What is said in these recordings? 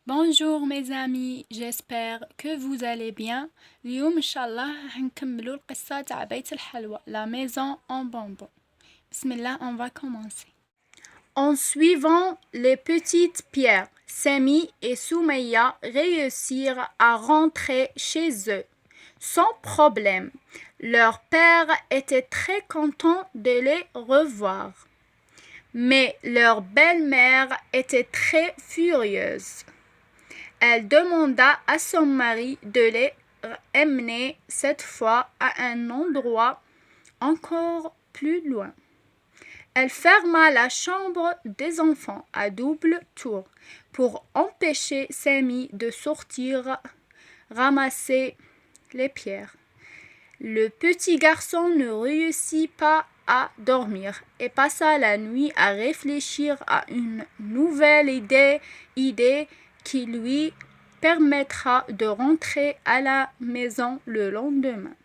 Bonjour mes amis, j'espère que vous allez bien. اليوم إن شاء الله هنكملوا القصة تاع بيت الحلوى La maison en bonbons. Bismillah, on va commencer. En suivant les petites pierres, Sami et Soumeya réussirent à rentrer chez eux sans problème. Leur père était très content de les revoir. Mais leur belle-mère était très furieuse. Elle demanda à son mari de les emmener cette fois à un endroit encore plus loin. Elle ferma la chambre des enfants à double tour pour empêcher Sami de sortir ramasser les pierres. Le petit garçon ne réussit pas à dormir et passa la nuit à réfléchir à une nouvelle idée qui lui permettra de rentrer à la maison le lendemain.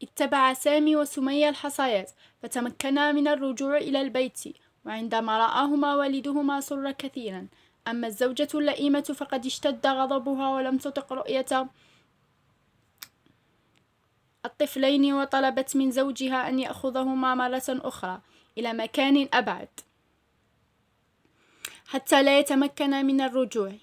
اتبع سامي وسمية الحصيات فتمكنا من الرجوع إلى البيت وعندما رآهما والدهما سر كثيرا أما الزوجة اللئيمة فقد اشتد غضبها ولم تطق رؤية الطفلين وطلبت من زوجها أن يأخذهما مرة أخرى إلى مكان أبعد حتى لا يتمكنا من الرجوع.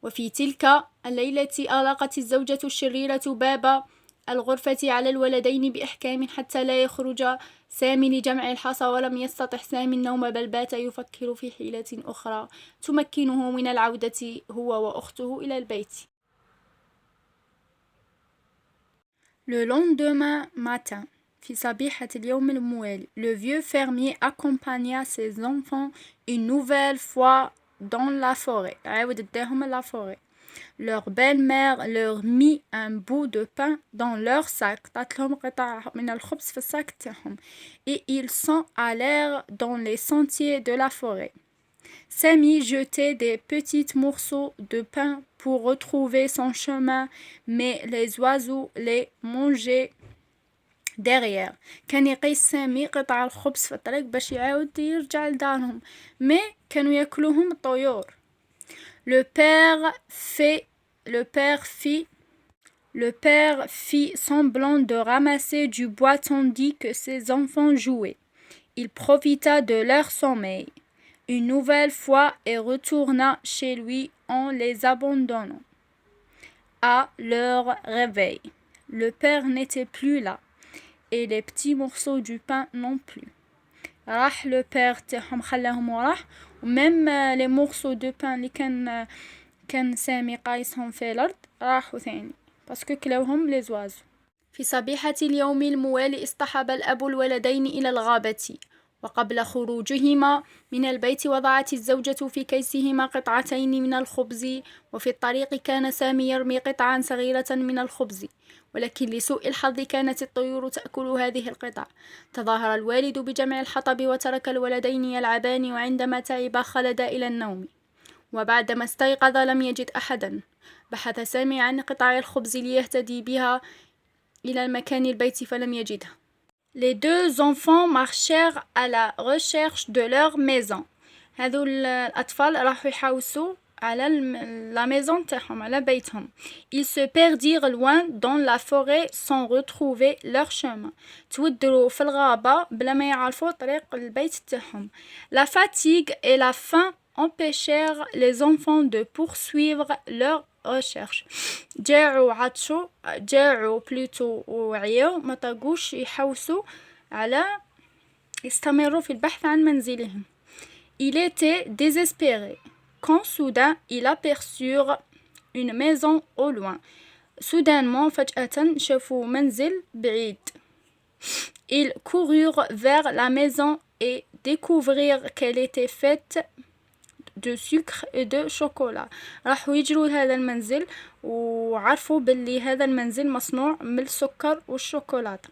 وفي تلك الليلة أغلقت الزوجة الشريرة باب الغرفة على الولدين بإحكام حتى لا يخرج سامي لجمع الحصى ولم يستطع سامي النوم بل بات يفكر في حيلة أخرى تمكنه من العودة هو وأخته إلى البيت. Le lendemain matin, في صبيحة اليوم الموالي, le vieux fermier accompagna ses enfants une nouvelle fois dans la forêt. Leur belle-mère leur mit un bout de pain dans leur sac et ils s'en allèrent dans les sentiers de la forêt. Sami jetait des petits morceaux de pain pour retrouver son chemin, mais les oiseaux les mangeaient derrière. كان يقيس سامي قطع الخبز في الطريق باش يعاود يرجع لدارهم mais كانوا ياكلوهم الطيور. Le père fit semblant de ramasser du bois tandis que ses enfants jouaient. Il profita de leur sommeil une nouvelle fois et retourna chez lui en les abandonnant. À leur réveil, le père n'était plus là et les petits morceaux du pain non plus. راح le père تاعهم خلاهم وراح وميم les morceaux de pain اللي كان سامي قايسهم في الأرض راحوا ثاني باسكو كلاوهم les oiseaux. في صبيحة اليوم الموالي اصطحب الأب الولدين إلى الغابة وقبل خروجهما من البيت وضعت الزوجة في كيسهما قطعتين من الخبز وفي الطريق كان سامي يرمي قطعا صغيرة من الخبز ولكن لسوء الحظ كانت الطيور تأكل هذه القطع. تظاهر الوالد بجمع الحطب وترك الولدين يلعبان وعندما تعبا خلدا إلى النوم وبعدما استيقظ لم يجد أحدا. بحث سامي عن قطع الخبز ليهتدي بها إلى المكان البيت فلم يجدها. Les deux enfants marchèrent à la recherche de leur maison. هذو الأطفال راحوا يحوسوا على la maison تاعهم على بيتهم. Ils se perdirent loin dans la forêt sans retrouver leur chemin. تودروا في الغابة بلا ما يعرفوا طريق البيت تاعهم. La fatigue et la faim empêchèrent les enfants de poursuivre leur recherche. جاعوا بلوتو وعيوا ما طاقوش يحوسوا على يستمروا في البحث عن منزلهم. Il était désespéré quand soudain ils aperçurent une maison au loin. Soudainement فجأة شافوا منزل بعيد. Ils coururent vers la maison et découvrirent qu'elle était faite de sucre et de chocolat. راحوا يجروا لهذا المنزل وعرفوا باللي هذا المنزل مصنوع من السكر والشوكولاتة.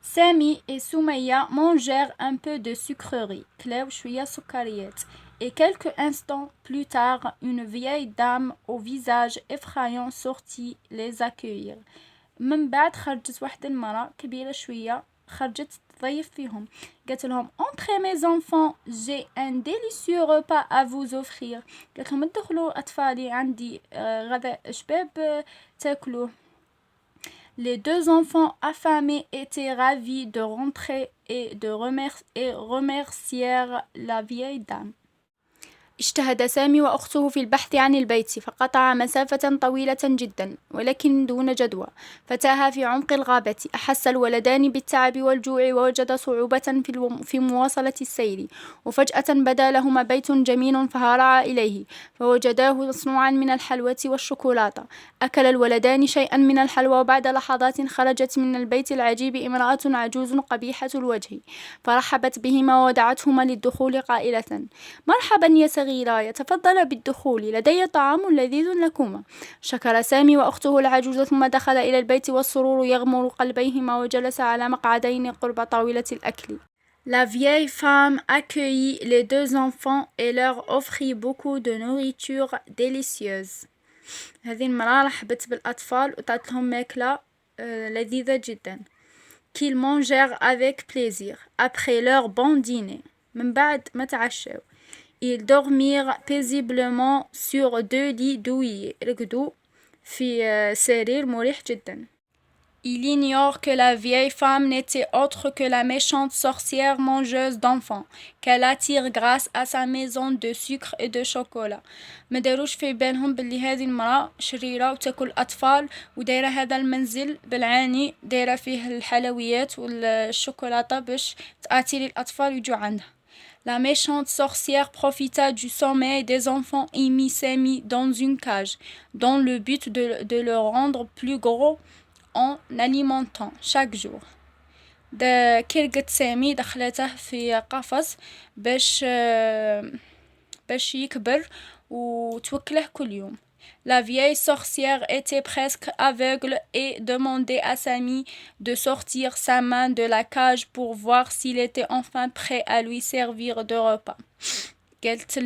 Sami et Soumeya mangèrent un peu de sucrerie, كلاو شوية سكريات. Et quelques instants plus tard, une vieille dame au visage effrayant sortit les accueillir. من بعد خرجت واحدة المرأة كبيرة شوية خرجت تضيف فيهم. قالت لهم entrez mes enfants, j'ai un délicieux repas à vous offrir. قالت لهم ادخلوا أطفالي عندي غذاء شباب تاكلوه. Les deux enfants affamés étaient ravis de rentrer et remercièrent la vieille dame. اجتهد سامي وأخته في البحث عن البيت، فقطع مسافة طويلة جدا ولكن دون جدوى، فتاها في عمق الغابة. أحس الولدان بالتعب والجوع ووجد صعوبة في مواصلة السير، وفجأة بدا لهما بيت جميل فهرعا إليه، فوجداه مصنوعا من الحلوى والشوكولاتة. أكل الولدان شيئا من الحلوى، وبعد لحظات خرجت من البيت العجيب امرأة عجوز قبيحة الوجه، فرحبت بهما ودعتهما للدخول قائلة: مرحبا يا صغيراي، تفضلا بالدخول، لدي طعام لذيذ لكما. شكر سامي وأخته العجوز، ثم دخل إلى البيت والسرور يغمر قلبيهما، وجلس على مقعدين قرب طاولة الأكل. La vieille femme accueillit les deux enfants et leur offrit beaucoup de nourriture délicieuse. هذه المرأة رحبت بالأطفال وطعت لهم ماكلة لذيذة جدا. Qu'ils mangèrent avec plaisir après leur bon dîner. من بعد ما تعشوا. Ils dormirent paisiblement sur deux lits douillet. رقدوا في سرير مريح جدا. Il ignore que la vieille femme n'était autre que la méchante sorcière mangeuse d'enfants, qu'elle attire grâce à sa maison de sucre et de chocolat. ما داروش في بالهم باللي هذه المرأة شريرة وتاكل أطفال، ودايرة هذا المنزل بالعاني دايرة فيه الحلويات والشوكولاتة باش تأتي الأطفال ويجوا عندها. La méchante sorcière profita du sommeil des enfants et mit Samy dans une cage, dans le but de le rendre plus gros en alimentant chaque jour. كرقت سامي دخلته في قفص باش يكبر وتوكله كل يوم. La vieille sorcière était presque aveugle et demandait à Samy de sortir sa main de la cage pour voir s'il était enfin prêt à lui servir de repas. قالت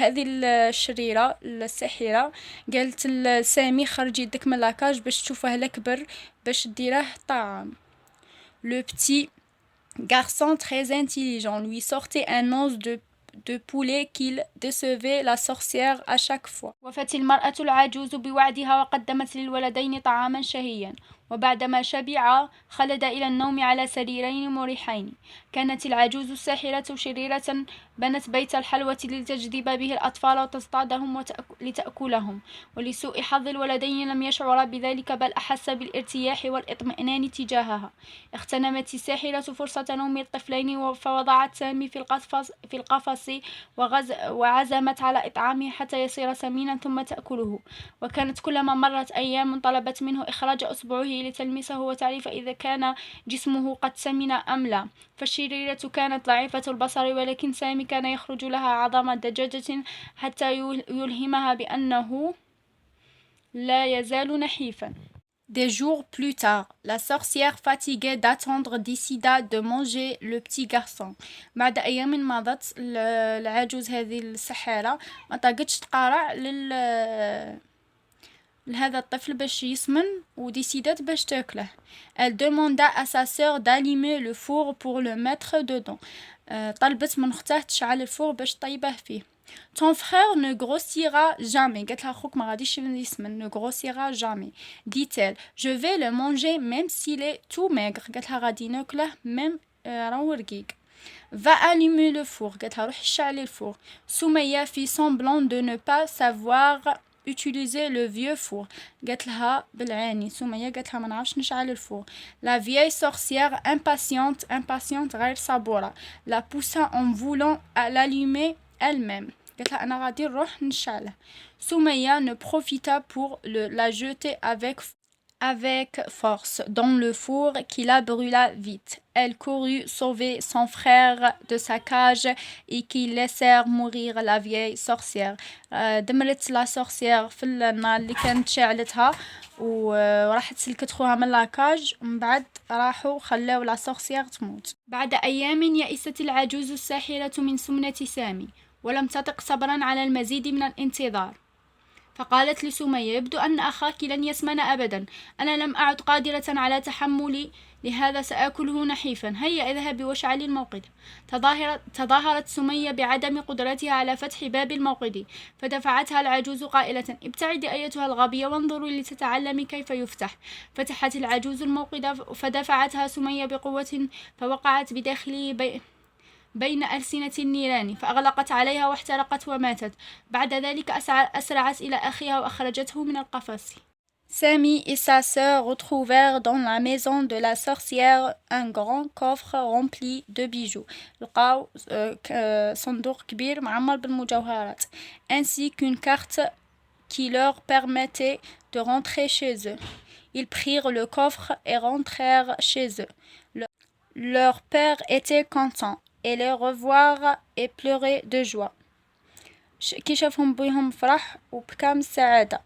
هذه الشريرة الساحرة، قالت لسامي خرج يدك من لاكاج باش تشوفه لكبر باش ديره طعام. Le petit garçon très intelligent lui sortait un os de poulet qu'il décevait la sorcière à chaque fois. وفت المرأة العجوز بوعدها وقدمت للولدين طعاما شهيا، وبعدما شبعا خلد إلى النوم على سريرين مريحين. كانت العجوز الساحرة شريرة، بنت بيت الحلوى لتجذب به الأطفال وتصطادهم لتأكلهم، ولسوء حظ الولدين لم يشعرا بذلك، بل أحس بالارتياح والاطمئنان تجاهها. اغتنمت الساحرة فرصة نوم الطفلين، فوضعت سامي في القفص وعزمت على إطعامه حتى يصير سمينا ثم تأكله. وكانت كلما مرت أيام طلبت منه إخراج أصبعه لتلمسه وتعرف إذا كان جسمه قد سمن أم لا. فالشريرة كانت ضعيفة البصر، ولكن سامي كان يخرج لها عظام دجاجة حتى يلهمها بأنه لا يزال نحيفا. Des jours plus tard, la sorcière fatiguée d'attendre décida de manger le petit garçon. بعد أيام مضت العجوز هذه السحارة ما طاقتش تقارع لهذا الطفل باش يسمن، وديسيدات باش تاكله. Elle demanda à sa sœur d'allumer le four pour le mettre dedans. طلبت من اختها تشعل الفور باش طيبه فيه. Ton frère ne grossira jamais. قالت لها أخوك ما غاديش يسمن. Ne grossira jamais. Dit-elle, je vais le manger même s'il est tout maigre. قالت لها غادي ناكله même راهو رقيق. Va allumer le four. قالت لها روح شعلي الفور. سمية fit semblant de ne pas savoir utiliser le vieux four. قالت لها بالعاني سمية، قالت لها ما نعرفش نشعل الفور. La vieille sorcière impatiente غير صبورة la poussa en voulant l'allumer elle-même. قالت لها أنا غادي نروح نشعله. سمية ne profita pour la jeter avec force dans le four qui la brûla vite. Elle courut sauver son frère de sa cage et qui laissèrent mourir la vieille sorcière. دمرت لا sorcière في النار اللي كانت شعلتها، وراحت سلكت خوها من لاكاج، ومن بعد راحوا خلاو لا sorcière تموت. بعد أيام يئست العجوز الساحرة من سمنة سامي، ولم تطق صبرا على المزيد من الانتظار. فقالت لسمية: يبدو أن أخاك لن يسمن أبدا. أنا لم أعد قادرة على تحمل لهذا، سآكله نحيفا. هيا اذهبي واشعلي الموقد. تظاهرت سمية بعدم قدرتها على فتح باب الموقد، فدفعتها العجوز قائلة: ابتعدي أيتها الغبية وانظري لتتعلمي كيف يفتح. فتحت العجوز الموقد فدفعتها سمية بقوة، فوقعت بداخله بين ألسنة النيران، فأغلقت عليها واحترقت وماتت. بعد ذلك أسرعت إلى أخيها وأخرجته من القفص. Sammy et sa sœur retrouvèrent dans la maison de la sorcière un grand coffre rempli de bijoux. لقاو صندوق كبير معمر بالمجوهرات، ainsi qu'une carte qui leur permettait de rentrer chez eux. Ils prirent le coffre et rentrèrent chez eux. Leur père était content et les revoir et pleurait de joie. كي شافهم بيهم فرح وبكى من السعادة.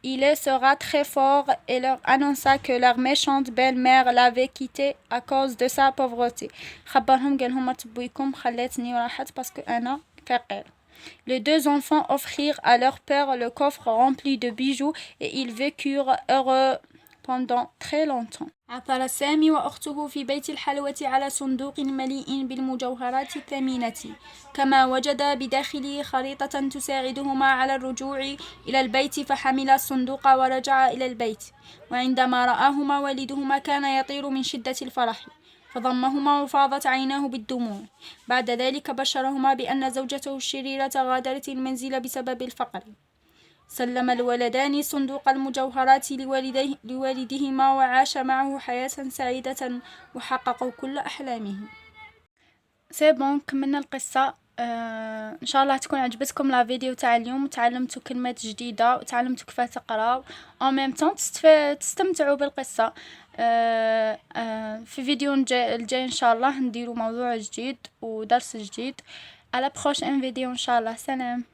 Il sera très fort et leur annonça que leur méchante belle-mère l'avait quitté à cause de sa pauvreté. خبرهم قالهم ما تبويكم خلتني وراحت باسكو أنا فقير. Les deux enfants offrirent à leur père le coffre rempli de bijoux et ils vécurent heureux pendant très longtemps. عثر سامي وأخته في بيت الحلوة على صندوق مليء بالمجوهرات الثمينة، كما وجد بداخله خريطة تساعدهما على الرجوع إلى البيت، فحمل الصندوق ورجع إلى البيت. وعندما رآهما والدهما كان يطير من شدة الفرح، فضمهما وفاضت عيناه بالدموع. بعد ذلك بشرهما بأن زوجته الشريرة غادرت المنزل بسبب الفقر. سلم الولدان صندوق المجوهرات لوالدهما وعاش معه حياة سعيدة وحققوا كل أحلامهم. سي بون، كملنا القصة. ان شاء الله تكون عجبتكم لا فيديو تاع اليوم وتعلمتوا كلمات جديدة وتعلمتوا كيف تقراو او ميم طون تستمتعوا بالقصة. في فيديو الجاي ان شاء الله نديروا موضوع جديد ودرس جديد. على بروشين فيديو ان شاء الله. سلام.